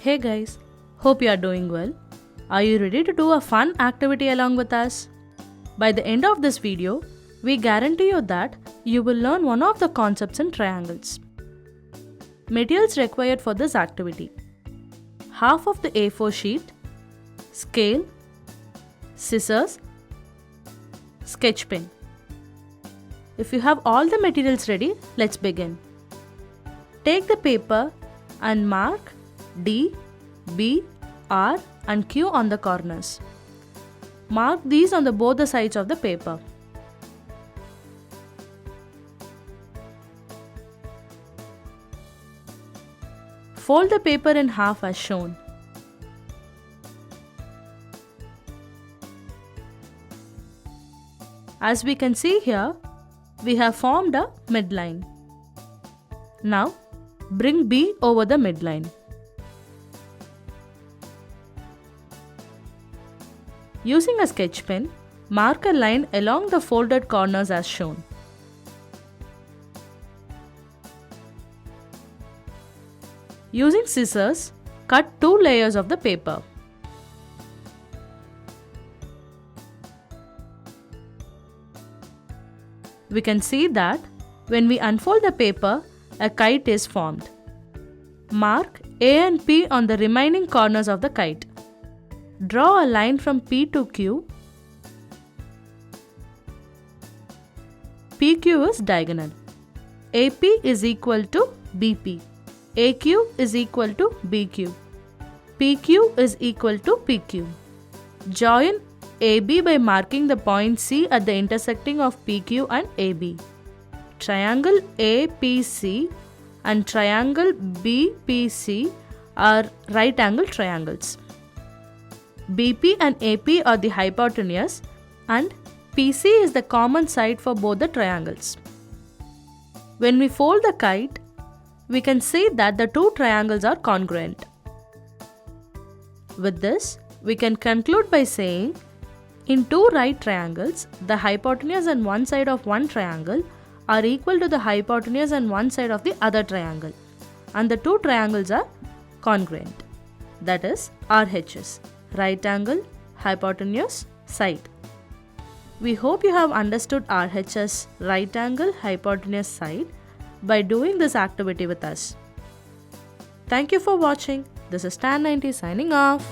Hey guys, hope you are doing well. Are you ready to do a fun activity along with us? By the end of this video, we guarantee you that you will learn one of the concepts in triangles. Materials required for this activity: half of the A4 sheet, scale, scissors, sketch pen. If you have all the materials ready, let's begin. Take the paper and mark D, B, R and Q on the corners. Mark these on both the sides of the paper. Fold the paper in half as shown. As we can see here, we have formed a midline. Now, bring B over the midline. Using a sketch pen, mark a line along the folded corners as shown. Using scissors, cut 2 layers of the paper. We can see that when we unfold the paper, a kite is formed. Mark A and P on the remaining corners of the kite. Draw a line from P to Q. PQ is diagonal. AP is equal to BP. AQ is equal to BQ. PQ is equal to PQ. Join AB by marking the point C at the intersecting of PQ and AB. Triangle APC and triangle BPC are right angle triangles. BP and AP are the hypotenuse and PC is the common side for both the triangles. When we fold the kite, we can see that the two triangles are congruent. With this, we can conclude by saying, in two right triangles, the hypotenuse on one side of one triangle are equal to the hypotenuse on one side of the other triangle, and the two triangles are congruent. That is RHS, right angle, hypotenuse, side. We hope you have understood RHS, right angle, hypotenuse, side by doing this activity with us. Thank you for watching. This is Tan90 signing off.